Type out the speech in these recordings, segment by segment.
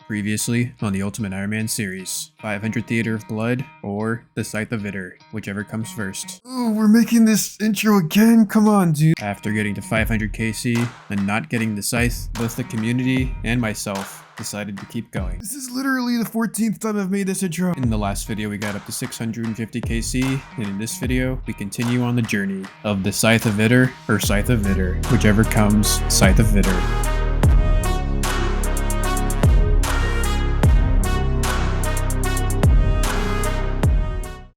Previously on the Ultimate Iron Man series, 500 Theater of Blood or the Scythe of Vitur, whichever comes first. Oh, we're making this intro again? Come on, dude. After getting to 500 KC and not getting the Scythe, both the community and myself decided to keep going. This is literally the 14th time I've made this intro. In the last video we got up to 650 KC, and in this video we continue on the journey of the Scythe of Vitur or Scythe of Vitur, whichever comes Scythe of Vitur.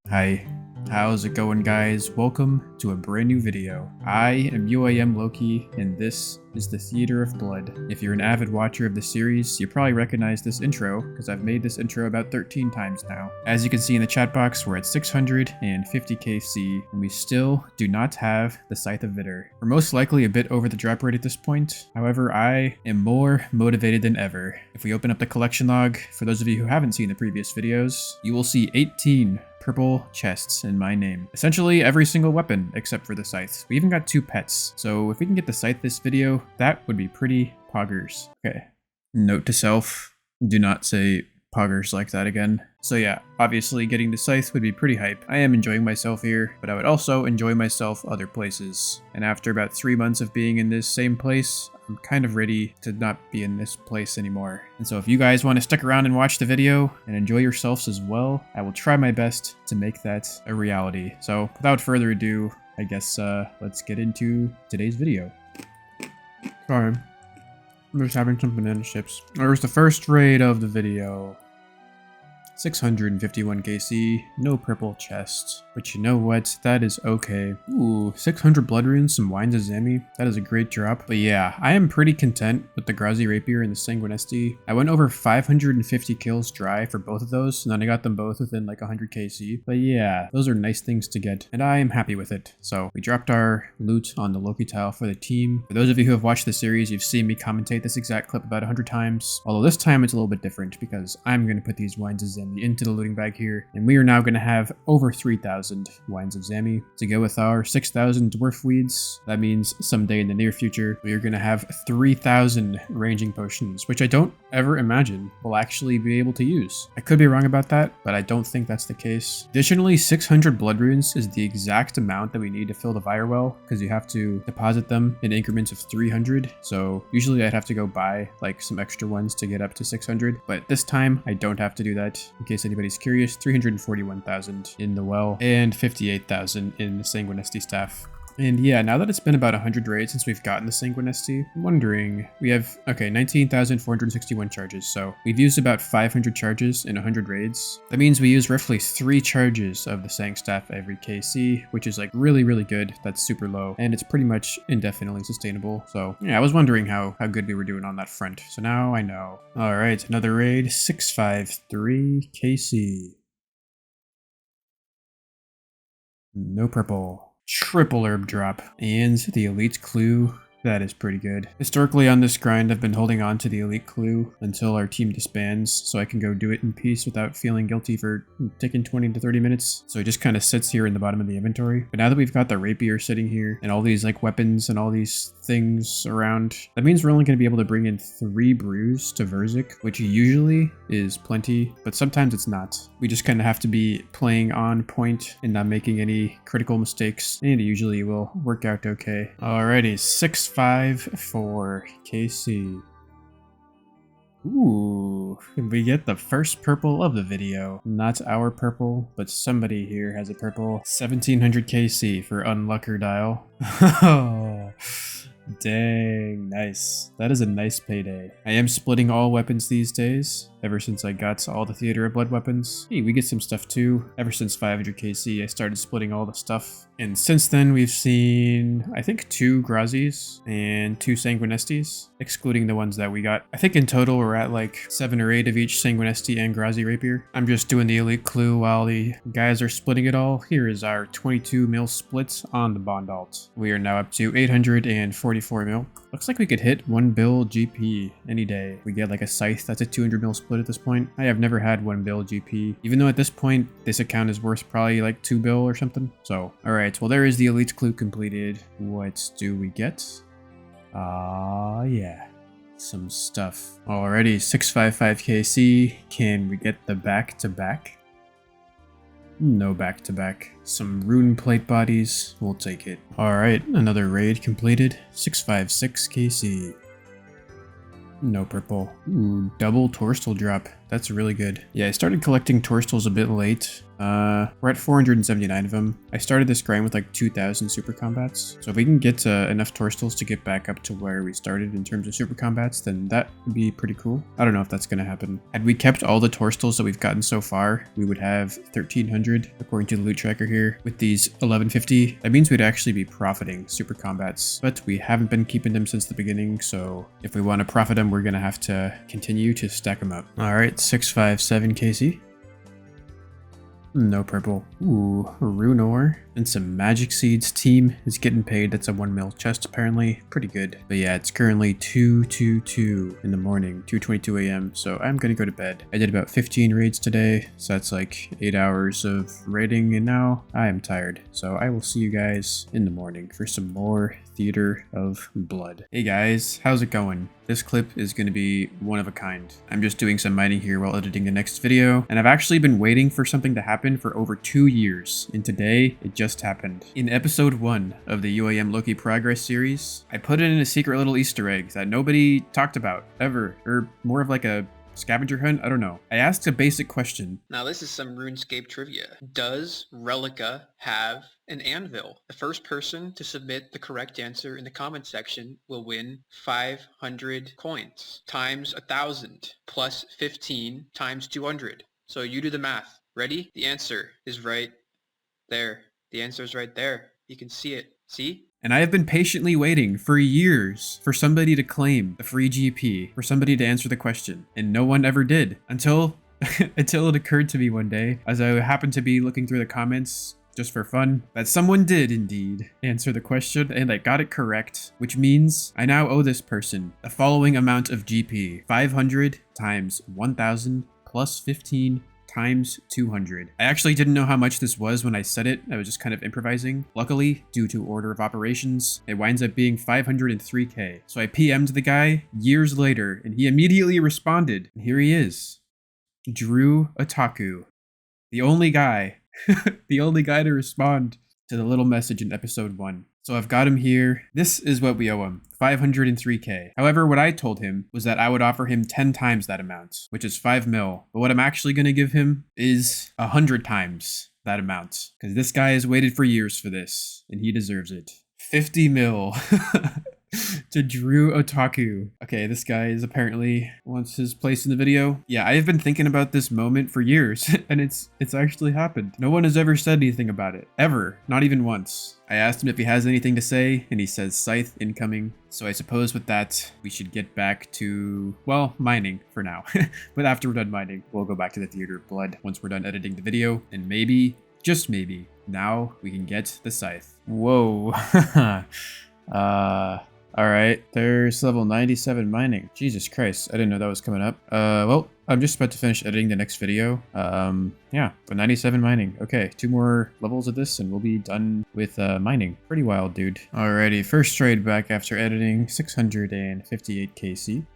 Hi, how's it going, guys? Welcome to a brand new video. I am UIM Loki, and this is the Theater of Blood. If you're an avid watcher of the series, you probably recognize this intro, because I've made this intro about 13 times now. As you can see in the chat box, we're at 650 KC, and we still do not have the Scythe of Vitur. We're most likely a bit over the drop rate at this point. However, I am more motivated than ever. If we open up the collection log, for those of you who haven't seen the previous videos, you will see 18 purple chests in my name. Essentially every single weapon except for the scythe. We even got 2 pets. So if we can get the scythe this video, that would be pretty poggers. Okay. Note to self, do not say poggers like that again. So yeah, obviously getting the scythe would be pretty hype. I am enjoying myself here, but I would also enjoy myself other places. And after about 3 months of being in this same place, I'm kind of ready to not be in this place anymore. And so if you guys want to stick around and watch the video and enjoy yourselves as well, I will try my best to make that a reality. So without further ado, I guess let's get into today's video. Sorry, I'm just having some banana chips. There's the first raid of the video. 651 KC, no purple chest. But you know what? That is okay. Ooh, 600 blood runes, some wines of Zami. That is a great drop. But yeah, I am pretty content with the Grazi Rapier and the Sanguinesti. I went over 550 kills dry for both of those, and then I got them both within like 100 KC. But yeah, those are nice things to get, and I am happy with it. So we dropped our loot on the Loki tile for the team. For those of you who have watched the series, you've seen me commentate this exact clip about 100 times. Although this time it's a little bit different because I'm going to put these wines of Zami into the looting bag here, and we are now going to have over 3,000 wines of Zami to go with our 6,000 dwarf weeds. That means someday in the near future we are going to have 3,000 ranging potions, which I don't ever imagine we'll actually be able to use. I could be wrong about that, but I don't think that's the case. Additionally, 600 blood runes is the exact amount that we need to fill the fire well, because you have to deposit them in increments of 300. So usually I'd have to go buy like some extra ones to get up to 600, but this time I don't have to do that. In case anybody's curious, 341,000 in the well and 58,000 in the Sanguinesti staff. And yeah, now that it's been about 100 raids since we've gotten the Sanguinesti, I'm wondering, we have, okay, 19,461 charges, so we've used about 500 charges in 100 raids. That means we use roughly 3 charges of the Sang staff every KC, which is like really, really good. That's super low, and it's pretty much indefinitely sustainable. So yeah, I was wondering how good we were doing on that front, so now I know. Alright, another raid, 653 KC. No purple. Triple herb drop, and the elite clue. That is pretty good. Historically on this grind, I've been holding on to the elite clue until our team disbands, so I can go do it in peace without feeling guilty for taking 20 to 30 minutes. So it just kind of sits here in the bottom of the inventory. But now that we've got the rapier sitting here and all these like weapons and all these things around, that means we're only going to be able to bring in 3 brews to Verzik, which usually is plenty, but sometimes it's not. We just kind of have to be playing on point and not making any critical mistakes, and it usually will work out okay. Alrighty, 654 KC. Ooh, we get the first purple of the video. Not our purple, but somebody here has a purple. 1700 KC for Unlucker Dial. Oh, dang, nice. That is a nice payday. I am splitting all weapons these days, ever since I got all the Theater of Blood weapons. Hey, we get some stuff too. Ever since 500 KC, I started splitting all the stuff. And since then, we've seen, I think, 2 Grazis and 2 Sanguinestis, excluding the ones that we got. I think in total, we're at like 7 or 8 of each Sanguinesti and Grazi Rapier. I'm just doing the elite clue while the guys are splitting it all. Here is our 22 mil split on the Bond Alt. We are now up to 844 mil. Looks like we could hit 1 bill GP any day. We get like a scythe that's a 200 mil split at this point. I have never had 1 bill GP, even though at this point this account is worth probably like 2 bill or something. So alright, well there is the elite clue completed. What do we get? Yeah. some stuff. Alrighty, 655 KC. Can we get the back-to-back? No back-to-back. Some rune plate bodies. We'll take it. Alright, another raid completed. 656 KC. No purple. Ooh, double Torstol drop. That's really good. Yeah, I started collecting Torstals a bit late. We're at 479 of them. I started this grind with like 2,000 super combats. So if we can get enough Torstals to get back up to where we started in terms of super combats, then that would be pretty cool. I don't know if that's going to happen. Had we kept all the Torstals that we've gotten so far, we would have 1,300 according to the loot tracker here. With these 1,150, that means we'd actually be profiting super combats, but we haven't been keeping them since the beginning. So if we want to profit them, we're going to have to continue to stack them up. All right, 657 KC. No purple. Ooh, rune ore and some magic seeds. Team is getting paid. That's a 1 mil chest apparently. Pretty good. But yeah, it's currently 2:22 in the morning, 2:22 a.m. So I'm gonna go to bed. I did about 15 raids today, so that's like 8 hours of raiding, and now I am tired. So I will see you guys in the morning for some more Theater of Blood. Hey guys, how's it going? This clip is going to be one of a kind. I'm just doing some mining here while editing the next video, and I've actually been waiting for something to happen for over 2 years, and today it just happened. In episode 1 of the UIM Loki progress series, I put in a secret little Easter egg that nobody talked about, ever, or more of like a scavenger hunt? I don't know. I asked a basic question. Now this is some RuneScape trivia. Does Relica have an anvil? The first person to submit the correct answer in the comment section will win 500 coins times 1,000 plus 15 times 200. So you do the math. Ready? The answer is right there. The answer is right there. You can see it. See? And I have been patiently waiting for years for somebody to claim the free GP, for somebody to answer the question, and no one ever did until until it occurred to me one day as I happened to be looking through the comments just for fun, that someone did indeed answer the question and I got it correct, which means I now owe this person the following amount of GP: 500 times 1,000 plus 15 times 200. I actually didn't know how much this was when I said it. I was just kind of improvising. Luckily, due to order of operations, it winds up being 503k. So I PM'd the guy years later and he immediately responded. And here he is. Drew Otaku. The only guy, the only guy to respond to the little message in episode 1. So I've got him here. This is what we owe him, 503k. However, what I told him was that I would offer him 10 times that amount, which is 5 mil. But what I'm actually going to give him is 100 times that amount, because this guy has waited for years for this, and he deserves it. 50 mil. To Drew Otaku. Okay, this guy is apparently wants his place in the video. Yeah, I have been thinking about this moment for years, and it's actually happened. No one has ever said anything about it. Ever. Not even once. I asked him if he has anything to say, and he says Scythe incoming. So I suppose with that, we should get back to, well, mining for now. But after we're done mining, we'll go back to the Theater of Blood once we're done editing the video, and maybe, just maybe, now we can get the Scythe. Whoa. Alright, there's level 97 mining. Jesus Christ, I didn't know that was coming up. Well, I'm just about to finish editing the next video. Yeah, but 97 mining. Okay, 2 more levels of this and we'll be done with mining. Pretty wild, dude. Alrighty, first trade back after editing, 658 KC.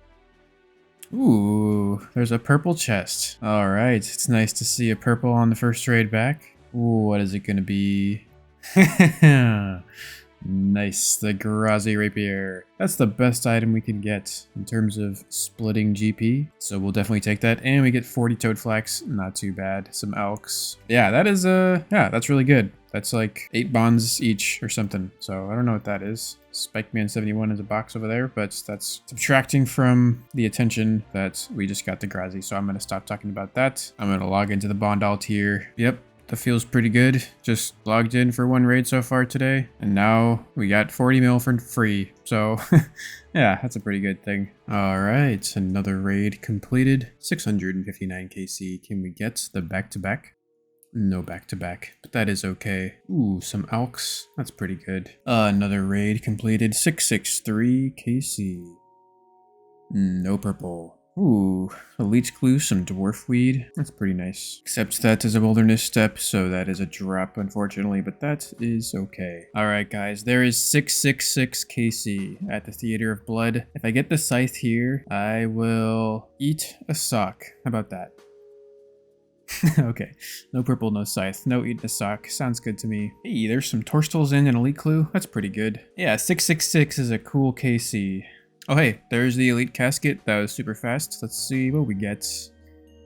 Ooh, there's a purple chest. Alright, it's nice to see a purple on the first trade back. Ooh, what is it gonna be? Nice, the Grazi Rapier. That's the best item we can get in terms of splitting GP. So we'll definitely take that. And we get 40 Toad Flax, not too bad. Some Elks. Yeah, that is, yeah, that's really good. That's like 8 bonds each or something. So I don't know what that is. Spikeman 71 is a box over there, but that's subtracting from the attention that we just got the Grazi. So I'm going to stop talking about that. I'm going to log into the Bond alt here. Yep. That feels pretty good. Just logged in for 1 raid so far today, and now we got 40 mil for free. So yeah, that's a pretty good thing. All right, another raid completed. 659 KC. Can we get the back-to-back? No back-to-back, but that is okay. Ooh, some Elks. That's pretty good. Another raid completed. 663 KC. No purple. Ooh, a leech clue, some dwarf weed. That's pretty nice. Except that is a wilderness step, so that is a drop, unfortunately, but that is okay. Alright, guys, there is 666 KC at the Theater of Blood. If I get the scythe here, I will eat a sock. How about that? Okay, no purple, no scythe, no eating a sock. Sounds good to me. Hey, there's some Torstals in an elite clue. That's pretty good. Yeah, 666 is a cool KC. Oh hey, there's the elite casket. That was super fast. Let's see what we get.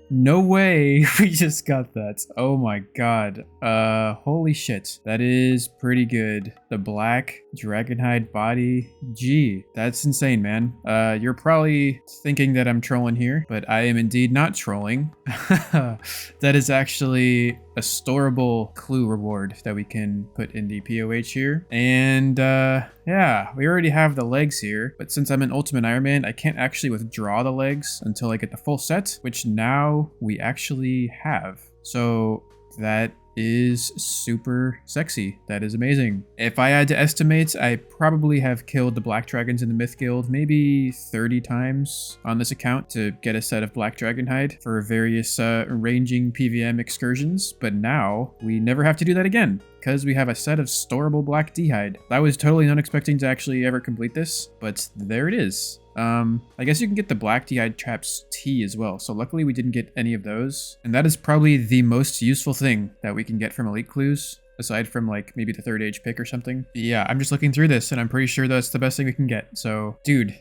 No way, we just got that. Oh my god. Holy shit. That is pretty good. The black dragonhide body. Gee, that's insane, man. You're probably thinking that I'm trolling here, but I am indeed not trolling. That is actually a storable clue reward that we can put in the POH here. And yeah, we already have the legs here, but since I'm an Ultimate Iron Man, I can't actually withdraw the legs until I get the full set, which now we actually have. So that is super sexy. That is amazing. If I had to estimate, I probably have killed the Black Dragons in the Myth Guild maybe 30 times on this account to get a set of Black Dragon hide for various ranging PVM excursions, but now we never have to do that again because we have a set of storable Black D hide. I was totally not expecting to actually ever complete this, but there it is. I guess you can get the Black D-Hide Traps T as well, so luckily we didn't get any of those. And that is probably the most useful thing that we can get from Elite Clues, aside from like maybe the third age pick or something. Yeah, I'm just looking through this and I'm pretty sure that's the best thing we can get. So dude,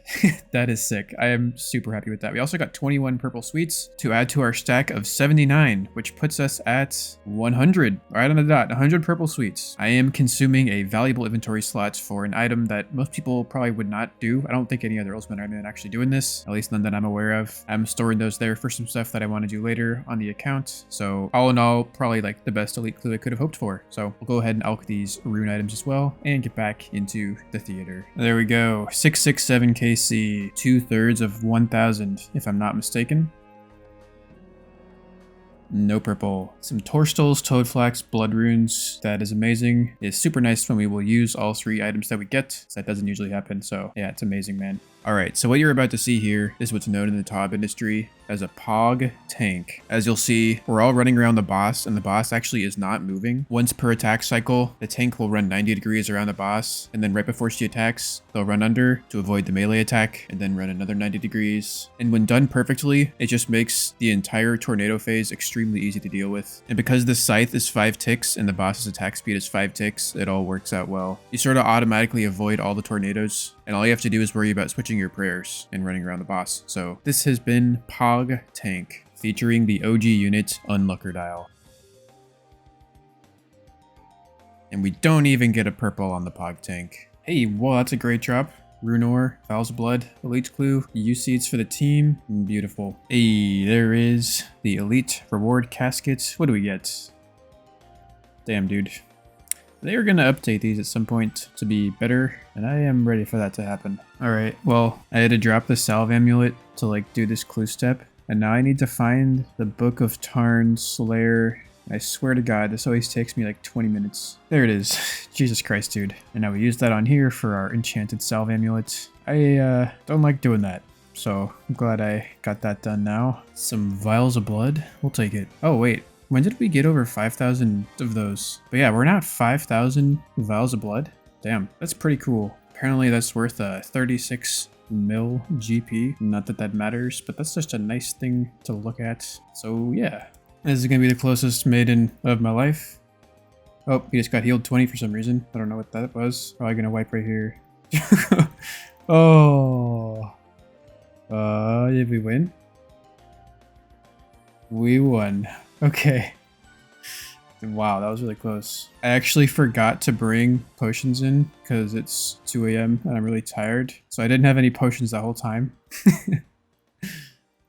that is sick. I am super happy with that. We also got 21 purple sweets to add to our stack of 79, which puts us at 100, right on the dot, 100 purple sweets. I am consuming a valuable inventory slot for an item that most people probably would not do. I don't think any other Ultimate Iron Man actually doing this, at least none that I'm aware of. I'm storing those there for some stuff that I want to do later on the account. So all in all, probably like the best elite clue I could have hoped for. So we'll go ahead and alch these rune items as well and get back into the theater. There we go. 667 KC, 2/3 of 1,000, if I'm not mistaken. No purple. Some Torstals, Toadflax, Blood Runes. That is amazing. It's super nice when we will use all 3 items that we get. That doesn't usually happen, so yeah, it's amazing, man. Alright, so what you're about to see here is what's known in the TOB industry as a Pog tank. As you'll see, we're all running around the boss, and the boss actually is not moving. Once per attack cycle, the tank will run 90 degrees around the boss, and then right before she attacks, they'll run under to avoid the melee attack, and then run another 90 degrees. And when done perfectly, it just makes the entire tornado phase extremely easy to deal with. And because the scythe is 5 ticks and the boss's attack speed is 5 ticks, it all works out well. You sort of automatically avoid all the tornadoes, and all you have to do is worry about switching your prayers and running around the boss. So this has been Pog Tank, featuring the OG unit Unluckerdile. And we don't even get a purple on the Pog Tank. Hey, well, that's a great drop. Rune Ore, Val's Blood, Elite Clue, U-Seeds for the team. Beautiful. Hey, there is the Elite Reward Casket. What do we get? Damn, dude. They are going to update these at some point to be better, and I am ready for that to happen. Alright, well, I had to drop the Salve Amulet to like do this clue step, and now I need to find the Book of Tarn's Slayer. I swear to God, this always takes me like 20 minutes. There it is. Jesus Christ, dude. And now we use that on here for our enchanted Salve Amulet. I don't like doing that, so I'm glad I got that done now. Some Vials of Blood? We'll take it. Oh, wait. When did we get over 5,000 of those? But yeah, we're not 5,000 Vials of Blood. Damn, that's pretty cool. Apparently that's worth 36 mil GP. Not that that matters, but that's just a nice thing to look at. So yeah, this is gonna be the closest maiden of my life. Oh, he just got healed 20 for some reason. I don't know what that was. Probably gonna wipe right here. Oh. Did we win? We won. Okay. Wow, that was really close. I actually forgot to bring potions in because it's 2 a.m. and I'm really tired. So I didn't have any potions the whole time.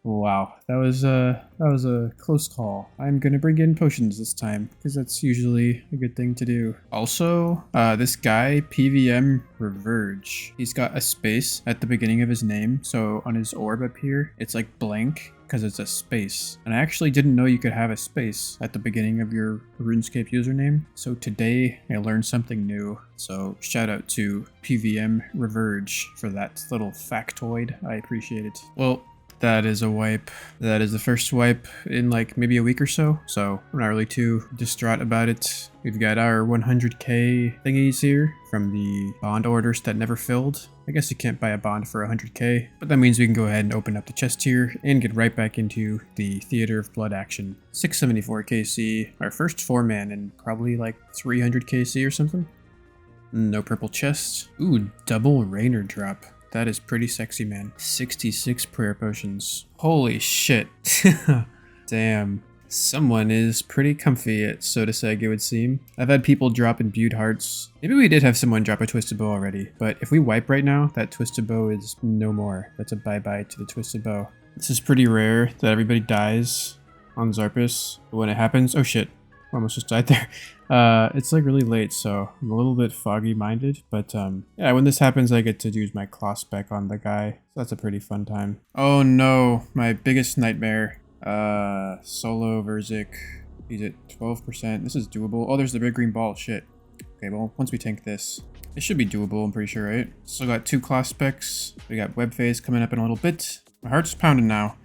Wow, that was a close call. I'm gonna bring in potions this time because that's usually a good thing to do. Also, this guy PVM Reverge, he's got a space at the beginning of his name. So on his orb up here, it's like blank because it's a space. And I actually didn't know you could have a space at the beginning of your RuneScape username. So today I learned something new. So shout out to PVM Reverge for that little factoid. I appreciate it. Well, That is a wipe. That is the first wipe in like maybe a week or so. So we're not really too distraught about it. We've got our 100k thingies here from the bond orders that never filled. I guess you can't buy a bond for 100k, but that means we can go ahead and open up the chest here and get right back into the Theater of Blood action. 674 KC, our first 4-man in probably like 300 KC or something. No purple chest. Ooh, double Rainer drop. That is pretty sexy, man. 66 prayer potions. Holy shit. Damn. Someone is pretty comfy at Sodaseg, it would seem. I've had people drop imbued hearts. Maybe we did have someone drop a twisted bow already, but if we wipe right now, that twisted bow is no more. That's a bye-bye to the twisted bow. This is pretty rare that everybody dies on Zarpus, but when it happens, oh shit. I almost just died there. It's like really late, so I'm a little bit foggy-minded, but yeah, when this happens, I get to use my claw spec on the guy, so that's a pretty fun time. Oh no, my biggest nightmare. Solo Verzik, he's at 12%. This is doable. Oh, there's the big green ball, shit. Okay, well, once we tank this, it should be doable, I'm pretty sure, right? Still got 2 claw specs. We got web phase coming up in a little bit. My heart's pounding now.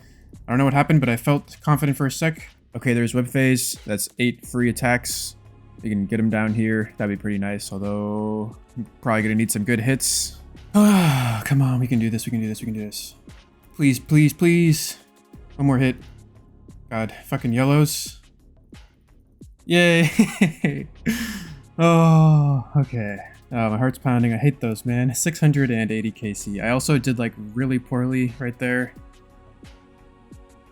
I don't know what happened, but I felt confident for a sec. Okay, there's web phase. That's 8 free attacks. You can get him down here. That'd be pretty nice, although I'm probably gonna need some good hits. Ah, come on, we can do this, we can do this, we can do this. Please, please, please. One more hit. God, fucking yellows. Yay! Oh, okay. Oh, my heart's pounding. I hate those, man. 680 KC. I also did like really poorly right there.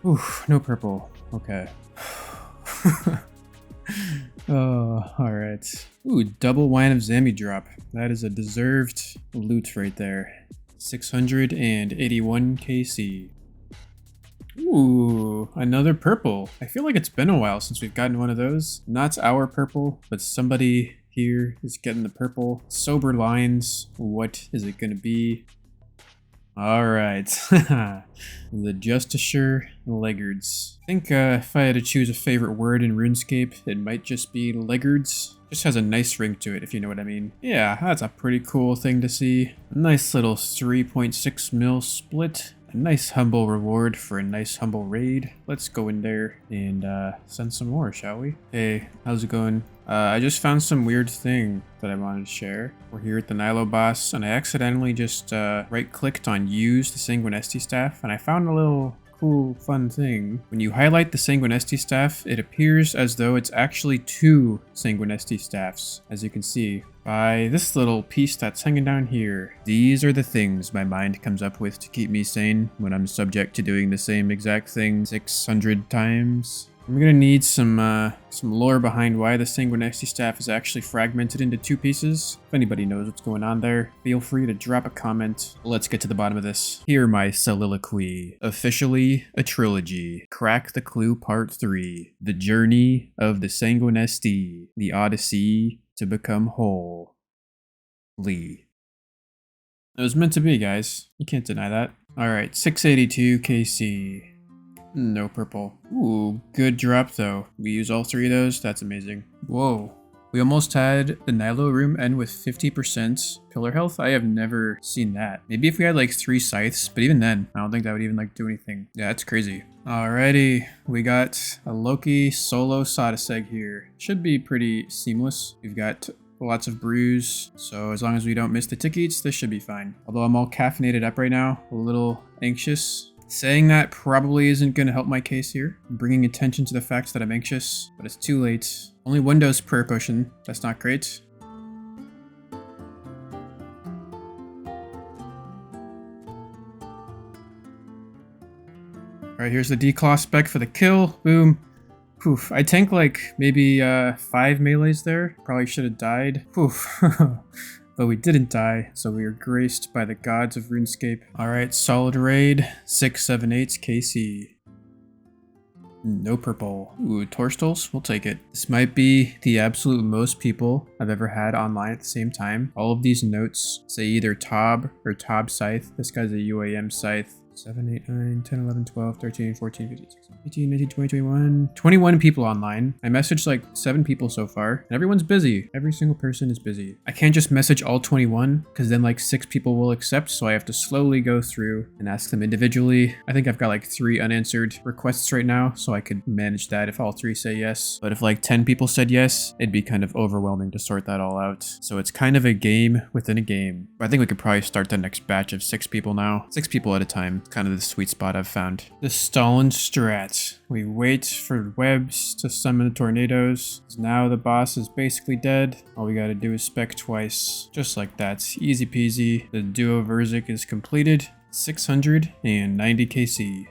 Oof, no purple. Okay. Oh, alright. Ooh, double Wine of Zami drop. That is a deserved loot right there. 681 KC. Ooh, another purple. I feel like it's been a while since we've gotten one of those. Not our purple, but somebody here is getting the purple. Sober lines. What is it gonna be? Alright. The Justisher Leggards. I think if I had to choose a favorite word in RuneScape, it might just be Leggards. Just has a nice ring to it, if you know what I mean. Yeah, that's a pretty cool thing to see. A nice little 3.6 mil split. A nice humble reward for a nice humble raid. Let's go in there and send some more, shall we? Hey, how's it going? I just found some weird thing that I wanted to share. We're here at the Nilo boss, and I accidentally just right-clicked on use the Sanguinesti staff, and I found a little cool, fun thing. When you highlight the Sanguinesti staff, it appears as though it's actually 2 Sanguinesti staffs, as you can see by this little piece that's hanging down here. These are the things my mind comes up with to keep me sane when I'm subject to doing the same exact thing 600 times. I'm gonna need some lore behind why the Sanguinesti staff is actually fragmented into 2 pieces. If anybody knows what's going on there, feel free to drop a comment. Let's get to the bottom of this. Hear my soliloquy. Officially a trilogy. Crack the Clue Part 3. The Journey of the Sanguinesti. The Odyssey to Become Whole. Lee. It was meant to be, guys. You can't deny that. Alright, 682 KC. No purple. Ooh, good drop though. We use all 3 of those. That's amazing. Whoa. We almost had the Nilo room end with 50% pillar health. I have never seen that. Maybe if we had like 3 scythes, but even then, I don't think that would even like do anything. Yeah, that's crazy. Alrighty, we got a Loki solo Sodaseg here. Should be pretty seamless. We've got lots of brews, so as long as we don't miss the tick eats, this should be fine. Although I'm all caffeinated up right now, a little anxious. Saying that probably isn't going to help my case here. I'm bringing attention to the fact that I'm anxious, but it's too late. Only one dose per potion. That's not great. Alright, here's the declaw spec for the kill. Boom. Poof. I tanked like maybe 5 melees there. Probably should have died. Poof. But we didn't die, so we are graced by the gods of RuneScape. Alright, solid raid. 678 KC. No purple. Ooh, Torstals? We'll take it. This might be the absolute most people I've ever had online at the same time. All of these notes say either Tob or Tob Scythe. This guy's a UIM Scythe. 7, 8, 9, 10, 11, 12, 13, 14, 15, 16, 18, 19, 20, 21. 21 people online. I messaged like 7 people so far, and everyone's busy. Every single person is busy. I can't just message all 21 because then like 6 people will accept, so I have to slowly go through and ask them individually. I think I've got like 3 unanswered requests right now, so I could manage that if all 3 say yes. But if like 10 people said yes, it'd be kind of overwhelming to sort that all out. So it's kind of a game within a game. I think we could probably start the next batch of 6 people now. 6 people at a time. It's kind of the sweet spot I've found. The Stalin strat. We wait for webs to summon the tornadoes. Now the boss is basically dead. All we gotta do is spec twice. Just like that. Easy peasy. The duo Verzik is completed. 690 KC.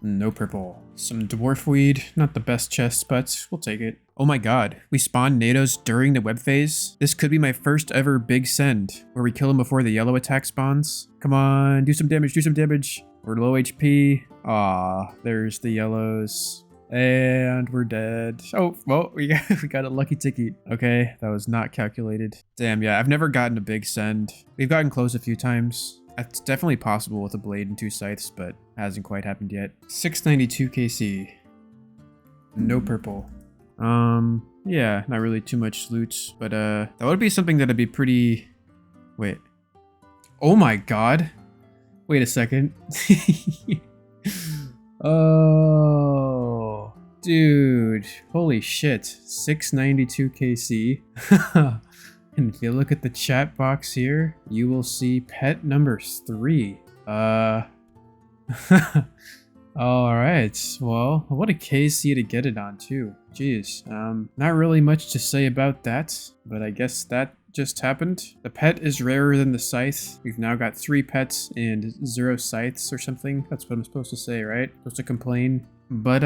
No purple. Some dwarf weed. Not the best chest, but we'll take it. Oh my god, we spawned Nados during the web phase? This could be my first ever big send, where we kill him before the yellow attack spawns. Come on, do some damage, do some damage. We're low HP. Ah, there's the yellows. And we're dead. Oh, well, we got a lucky ticket. Okay, that was not calculated. Damn, yeah, I've never gotten a big send. We've gotten close a few times. It's definitely possible with a blade and 2 scythes, but hasn't quite happened yet. 692 KC. No purple. Yeah, not really too much loot, but that would be something that'd be pretty... Wait. Oh my god. Wait a second. Oh, dude. Holy shit. 692 KC. And if you look at the chat box here, you will see pet number 3. Alright, well, what a KC to get it on too. Jeez, not really much to say about that, but I guess that just happened. The pet is rarer than the scythe. We've now got 3 pets and 0 scythes or something. That's what I'm supposed to say, right? Supposed to complain. But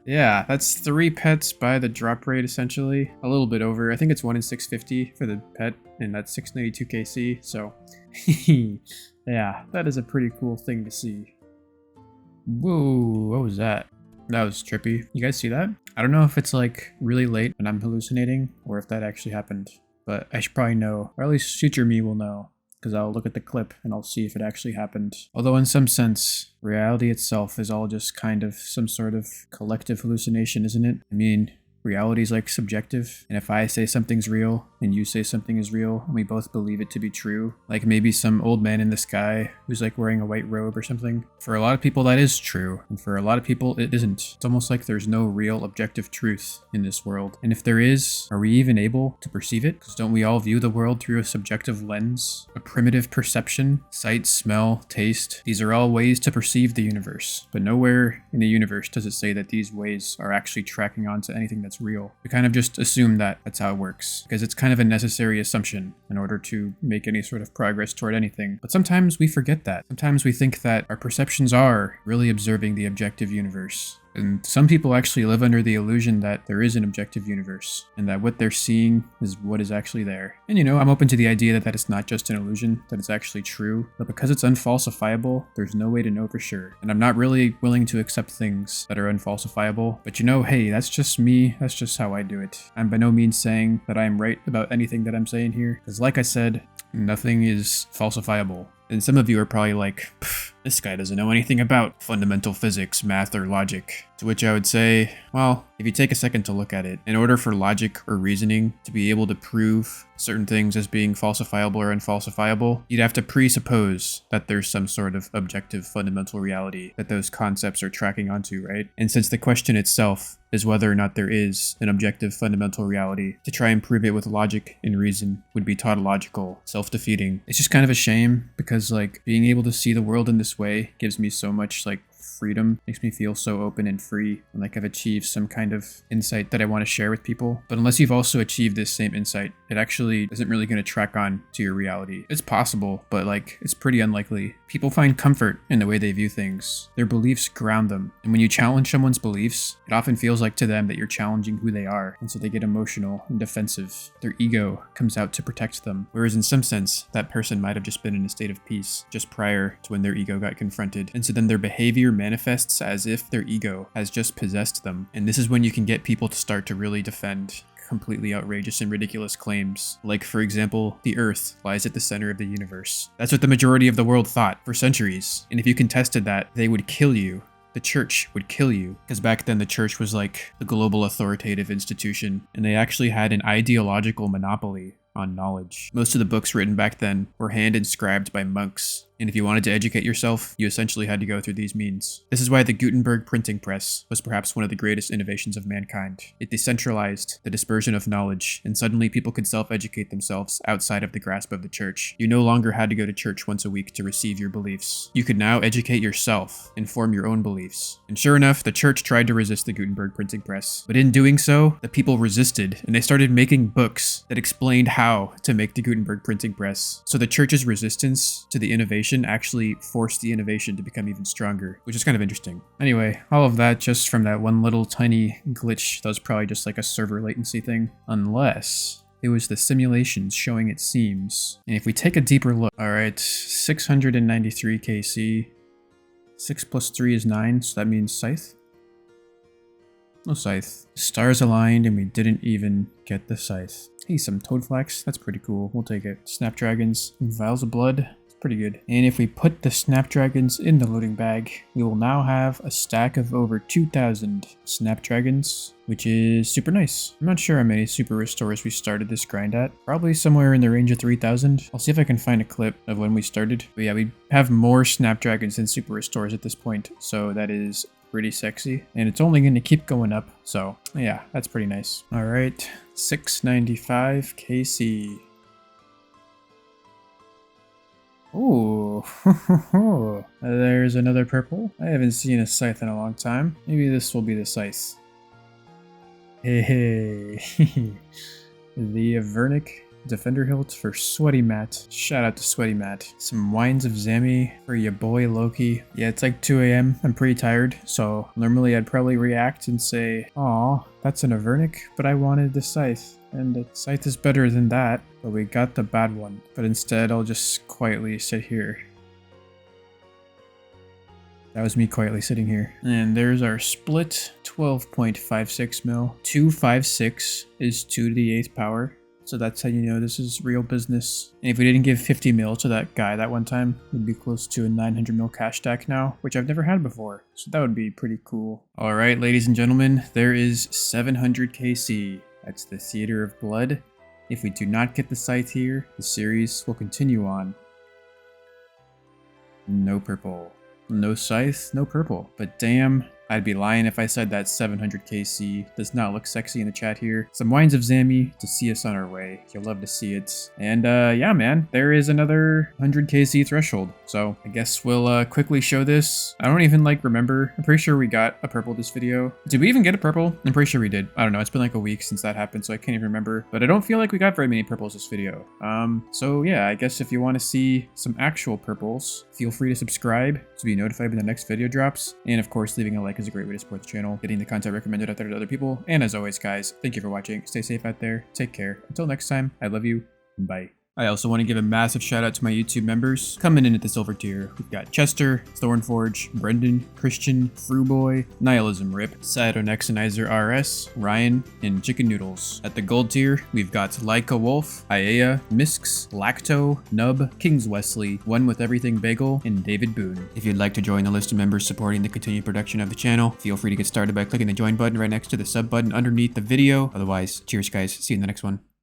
yeah, that's 3 pets by the drop rate essentially. A little bit over. I think it's 1 in 650 for the pet, and that's 692 KC, so yeah, that is a pretty cool thing to see. Whoa, what was that? That was trippy. You guys see that? I don't know if it's like really late and I'm hallucinating or if that actually happened, but I should probably know, or at least future me will know, because I'll look at the clip and I'll see if it actually happened. Although in some sense, reality itself is all just kind of some sort of collective hallucination, isn't it? I mean, reality is like subjective, and if I say something's real and you say something is real and we both believe it to be true, like maybe some old man in the sky who's like wearing a white robe or something, for a lot of people that is true, and for a lot of people it isn't. It's almost like there's no real objective truth in this world, and if there is, are we even able to perceive it? Because don't we all view the world through a subjective lens, a primitive perception? Sight, smell, taste, these are all ways to perceive the universe, but nowhere in the universe does it say that these ways are actually tracking onto anything that's real. We kind of just assume that that's how it works, because it's kind of a necessary assumption in order to make any sort of progress toward anything. But sometimes we forget that. Sometimes we think that our perceptions are really observing the objective universe. And some people actually live under the illusion that there is an objective universe, and that what they're seeing is what is actually there. And you know, I'm open to the idea that it's not just an illusion, that it's actually true, but because it's unfalsifiable, there's no way to know for sure. And I'm not really willing to accept things that are unfalsifiable, but you know, hey, that's just me, that's just how I do it. I'm by no means saying that I'm right about anything that I'm saying here, because like I said, nothing is falsifiable. And some of you are probably like, this guy doesn't know anything about fundamental physics, math, or logic. To which I would say, well, if you take a second to look at it, in order for logic or reasoning to be able to prove certain things as being falsifiable or unfalsifiable, you'd have to presuppose that there's some sort of objective fundamental reality that those concepts are tracking onto, right? And since the question itself is whether or not there is an objective fundamental reality, to try and prove it with logic and reason would be tautological, self-defeating. It's just kind of a shame, because like being able to see the world in this way gives me so much like freedom, makes me feel so open and free, and like I've achieved some kind of insight that I want to share with people. But unless you've also achieved this same insight, it actually isn't really going to track on to your reality. It's possible, but like it's pretty unlikely. People find comfort in the way they view things. Their beliefs ground them, and when you challenge someone's beliefs, it often feels like to them that you're challenging who they are, and so they get emotional and defensive. Their ego comes out to protect them, whereas in some sense that person might have just been in a state of peace just prior to when their ego got confronted, and so then their behavior manifests as if their ego has just possessed them. And this is when you can get people to start to really defend completely outrageous and ridiculous claims. Like, for example, the Earth lies at the center of the universe. That's what the majority of the world thought for centuries. And if you contested that, they would kill you. The church would kill you, because back then the church was like the global authoritative institution, and they actually had an ideological monopoly on knowledge. Most of the books written back then were hand-inscribed by monks, and if you wanted to educate yourself, you essentially had to go through these means. This is why the Gutenberg printing press was perhaps one of the greatest innovations of mankind. It decentralized the dispersion of knowledge, and suddenly people could self-educate themselves outside of the grasp of the church. You no longer had to go to church once a week to receive your beliefs. You could now educate yourself and form your own beliefs. And sure enough, the church tried to resist the Gutenberg printing press. But in doing so, the people resisted, and they started making books that explained how to make the Gutenberg printing press. So the church's resistance to the innovation actually forced the innovation to become even stronger, which is kind of interesting. Anyway, all of that just from that one little tiny glitch that was probably just like a server latency thing. Unless it was the simulations showing it seams. And if we take a deeper look, all right, 693 KC, 6 plus 3 is 9, so that means Scythe. No Scythe. Stars aligned and we didn't even get the Scythe. Hey, some Toadflax, that's pretty cool, we'll take it. Snapdragons, Vials of Blood, pretty good. And if we put the snapdragons in the loading bag, we will now have a stack of over 2,000 snapdragons, which is super nice. I'm not sure how many super restores we started this grind at. Probably somewhere in the range of 3,000. I'll see if I can find a clip of when we started. But yeah, we have more snapdragons than super restores at this point, so that is pretty sexy. And it's only going to keep going up, so yeah, that's pretty nice. All right, 695 KC. Ooh, there's another purple. I haven't seen a Scythe in a long time. Maybe this will be the Scythe. Hey, the Avernic Defender Hilt for Sweaty Matt. Shout out to Sweaty Matt. Some Wines of Zami for your boy Loki. Yeah, it's like 2 a.m. I'm pretty tired, so normally I'd probably react and say, aw, that's an Avernic, but I wanted the Scythe. And the Scythe is better than that, but we got the bad one. But instead, I'll just quietly sit here. That was me quietly sitting here. And there's our split, 12.56 mil. 256 is 2 to the 8th power. So that's how you know this is real business. And if we didn't give 50 mil to that guy that one time, we'd be close to a 900 mil cash stack now, which I've never had before. So that would be pretty cool. All right, ladies and gentlemen, there is 700 KC. That's the Theater of Blood. If we do not get the Scythe here, the series will continue on. No purple. No Scythe, no purple. But damn, I'd be lying if I said that 700 KC does not look sexy in the chat here. Some Wines of Zami to see us on our way. You'll love to see it. And yeah, man, there is another 100 KC threshold. So I guess we'll quickly show this. I don't even remember. I'm pretty sure we got a purple this video. Did we even get a purple? I'm pretty sure we did. I don't know. It's been like a week since that happened, so I can't even remember. But I don't feel like we got very many purples this video. So yeah, I guess if you want to see some actual purples, feel free to subscribe to be notified when the next video drops. And of course, leaving a like is a great way to support the channel, getting the content recommended out there to other people. And as always, guys, thank you for watching. Stay safe out there. Take care. Until next time, I love you. Bye. I also want to give a massive shout out to my YouTube members. Coming in at the silver tier, we've got Chester, Thornforge, Brendan, Christian, Fruboy, Nihilism Rip, Cytonexonizer RS, Ryan, and Chicken Noodles. At the gold tier, we've got Laika Wolf, Iea, Misks, Lacto, Nub, Kings Wesley, One with Everything Bagel, and David Boone. If you'd like to join the list of members supporting the continued production of the channel, feel free to get started by clicking the join button right next to the sub button underneath the video. Otherwise, cheers guys, see you in the next one.